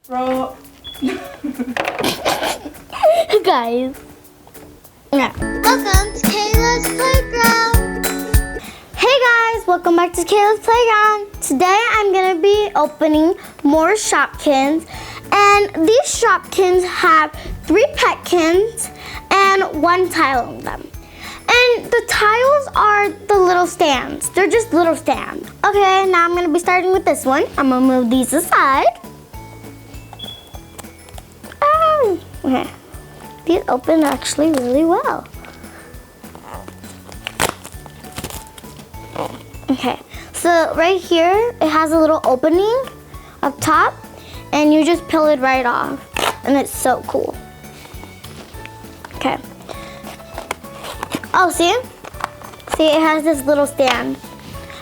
Bro. Guys. Yeah. Welcome to Kayla's Playground. Hey guys, welcome back to Kayla's Playground. Today I'm going to be opening more Shopkins. And these Shopkins have 3 Petkins and 1 tile on them. And the tiles are the little stands. They're just little stands. Okay, now I'm going to be starting with this one. I'm going to move these aside. Okay. These open actually really well. Okay, so right here, it has a little opening up top, and you just peel it right off, and it's so cool. Okay. Oh, see? See, it has this little stand.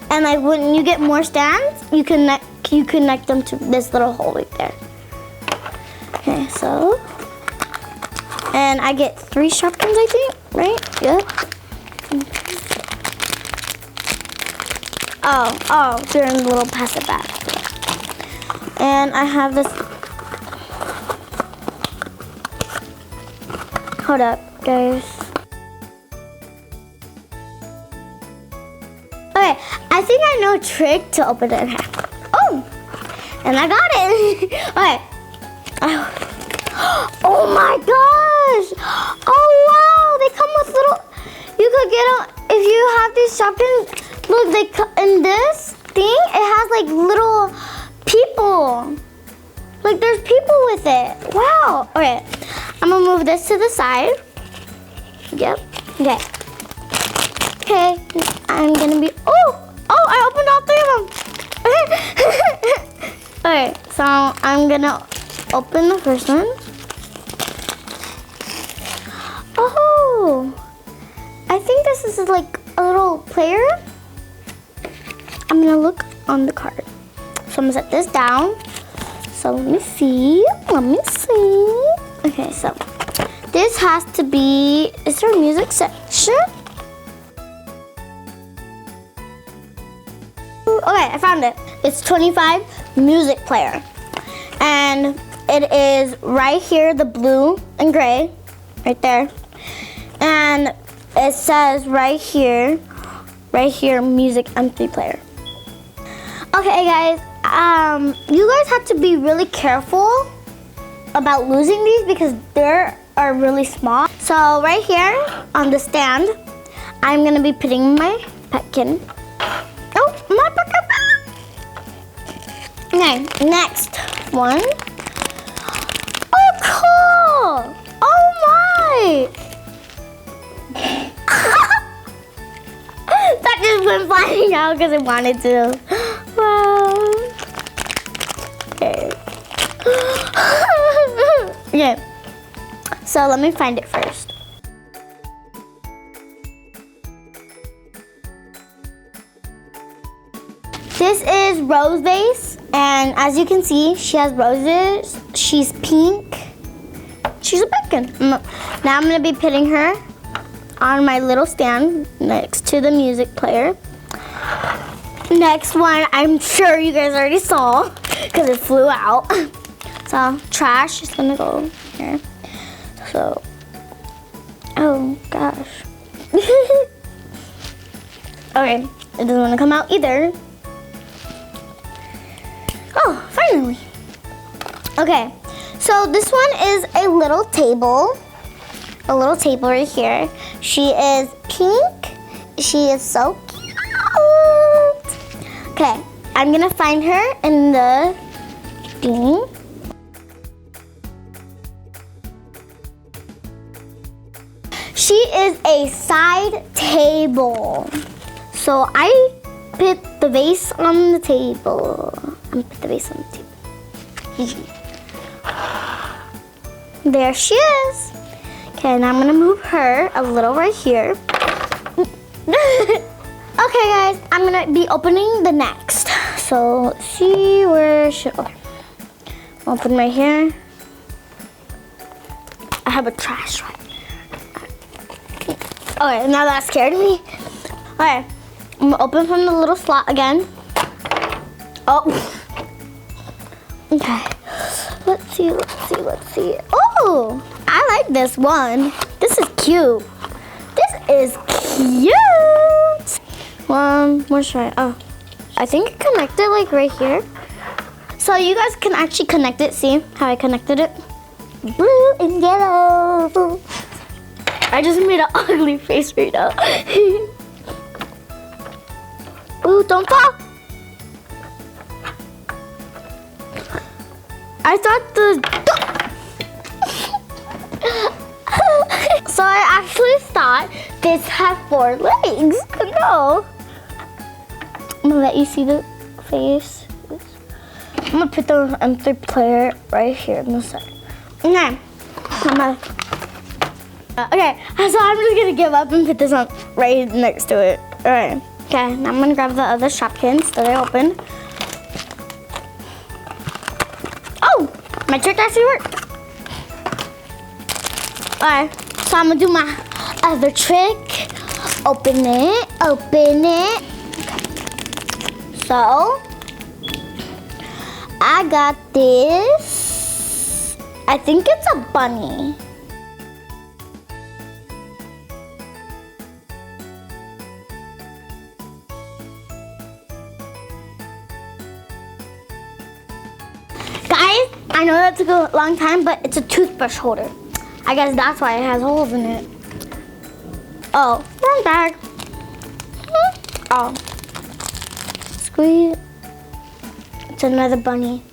And like when you get more stands, you connect them to this little hole right there. Okay, so. And I get 3 Shopkins, I think, right? Yep. Oh, they're in the little plastic bag. And I have this. Hold up, guys. Okay, I think I know a trick to open it in half. Oh, and I got it. Okay. Oh my gosh! Oh wow! They come with little. You could get them if you have these Shopkins. Look, in this thing, it has like little people. Like there's people with it. Wow. Okay, I'm gonna move this to the side. Yep. Okay. Okay. I'm gonna be. Oh! I opened all 3 of them. Okay, so I'm gonna open the first one. Oh, I think this is like a little player. I'm gonna look on the card. So I'm gonna set this down. So let me see. Okay, so this has to be, is there a music section? Okay, I found it. It's 25 music player. And it is right here, the blue and gray, right there. And it says right here, music MP player. Okay, guys, you guys have to be really careful about losing these because they are really small. So right here on the stand, I'm gonna be putting my Petkin. Oh, my Petkin! Okay, next one. Oh, cool! Oh my! That just went flying out because it wanted to. Wow. Okay. Okay. So let me find it first. This is Rose Vase, and as you can see, she has roses. She's pink. She's a Petkin. Now I'm gonna be putting her on my little stand next to the music player. Next one, I'm sure you guys already saw because it flew out. So trash is gonna go here. So, oh gosh. Okay, it doesn't want to come out either. Oh, finally. Okay, so this one is a little table. A little table right here. She is pink. She is so cute. Okay, I'm gonna find her in the thing. She is a side table. So I put the vase on the table. There she is. Okay, now I'm gonna move her a little right here. Okay guys, I'm gonna be opening the next. So let's see where should, okay. Open right here. I have a trash right here. Okay, now that scared me. Okay, I'm gonna open from the little slot again. Oh. Okay, let's let's see. Oh, I like this one. This is cute. This is cute. Where's right? Oh, I think it connected like right here. So you guys can actually connect it. See how I connected it? Blue and yellow. I just made an ugly face right now. Ooh, don't fall. I thought so I actually thought this had 4 legs. No. I'm gonna let you see the face. I'm gonna put the M3 player right here on the side. Okay. Okay, so I'm just gonna give up and put this on right next to it. Alright. Okay, now I'm gonna grab the other Shopkins that I opened. Oh! My trick actually worked. Alright, so I'm gonna do my other trick. Open it. Okay. So, I got this. I think it's a bunny. Guys, I know that took a long time, but it's a toothbrush holder. I guess that's why it has holes in it. Oh, wrong bag. Oh. Squeeze. It's another bunny.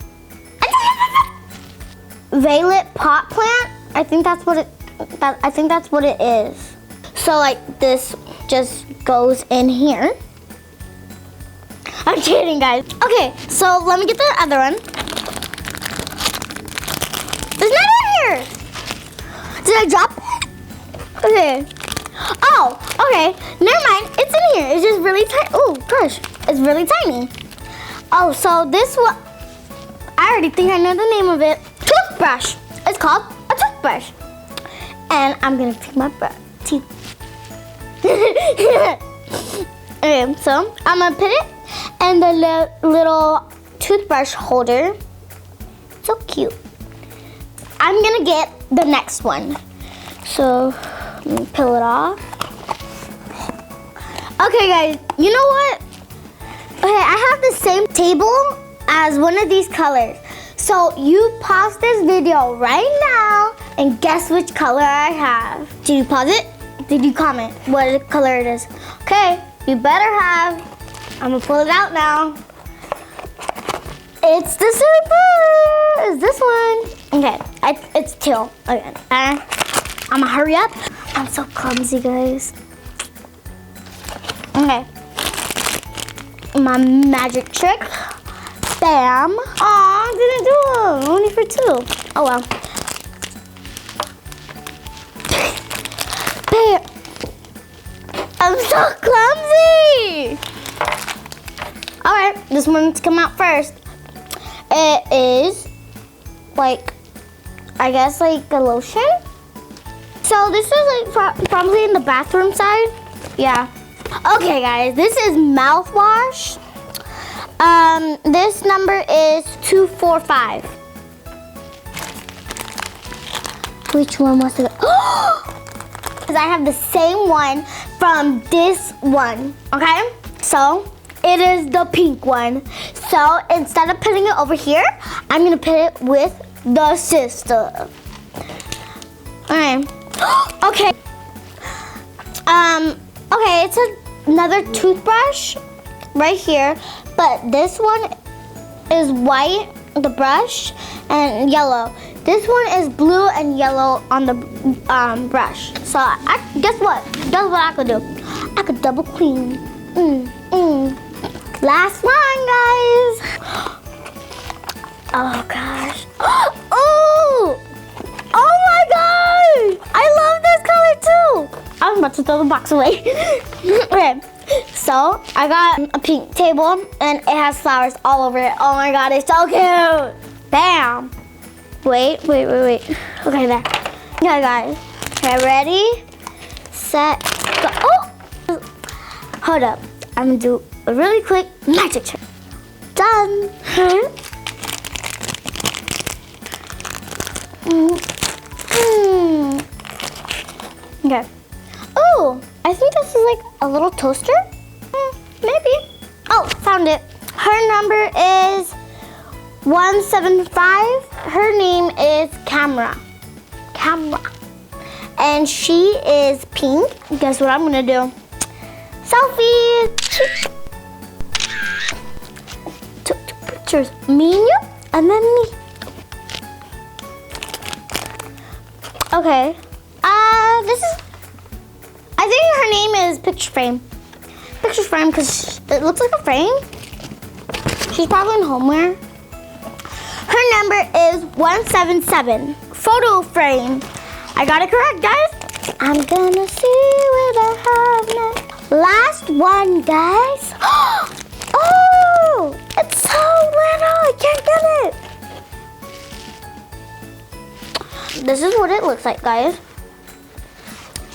Violet pot plant. I think that's what it is. So like this just goes in here. I'm kidding, guys. Okay, so let me get the other one. There's none in here. Did I drop it? Okay. Oh, okay. Never mind. It's in here. It's just really tiny. Oh, gosh. It's really tiny. Oh, so this one, I already think I know the name of it. Toothbrush. It's called a toothbrush. And I'm going to take my teeth. Okay, so I'm going to put it in the little toothbrush holder. So cute. I'm going to get the next one. So, let me peel it off. Okay, guys, you know what? Okay, I have the same table as one of these colors. So, you pause this video right now and guess which color I have. Did you pause it? Did you comment what color it is? Okay, you better have. I'm gonna pull it out now. It's the same color as this one. Okay, it's teal again. I'm gonna hurry up. I'm so clumsy, guys. Okay. My magic trick. Bam. Aw, didn't do it. Only for 2. Oh well. Bam. I'm so clumsy. Alright, this one's come out first. It is like, I guess like a lotion. So this is like probably in the bathroom side. Yeah. Okay, guys, this is mouthwash. This number is 245. Which one was it? Because I have the same one from this one. Okay, so it is the pink one. So instead of putting it over here, I'm gonna put it with the sister. Alright. Okay. Okay, it's another toothbrush right here, but this one is white, the brush, and yellow. This one is blue and yellow on the brush. So guess what? Guess what I could do? I could double clean. Last one, guys. Oh gosh. Oh! Oh my gosh! I love this color too. I'm about to throw the box away. Okay, so I got a pink table and it has flowers all over it. Oh my god, it's so cute. Bam. Wait. Okay, there. Okay, guys. Okay, ready, set, go. Oh! Hold up. I'm gonna do a really quick magic trick. Done. Okay. Oh, I think this is like a little toaster. Maybe. Oh, found it. Her number is 175. Her name is Camera. And she is pink. Guess what I'm gonna do? Selfie. Took two pictures. Me and you, and then me. Okay. I think her name is Picture Frame. Picture Frame because it looks like a frame. She's probably in homeware. Her number is 177. Photo frame. I got it correct, guys. I'm gonna see what I have next. Last one, guys. Oh, it's so little. I can't get it. This is what it looks like, guys.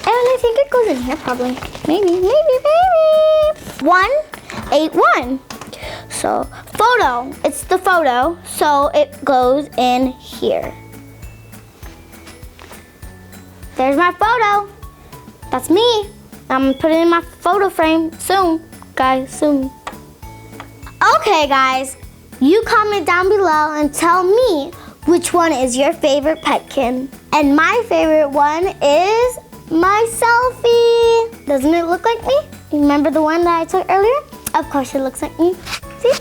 And I think it goes in here probably. Maybe. 181. So, photo. It's the photo. So, it goes in here. There's my photo. That's me. I'm gonna put it in my photo frame soon, guys, soon. Okay, guys. You comment down below and tell me which one is your favorite Petkin. And my favorite one is my Selfie. Doesn't it look like me? Remember the one that I took earlier? Of course it looks like me. See?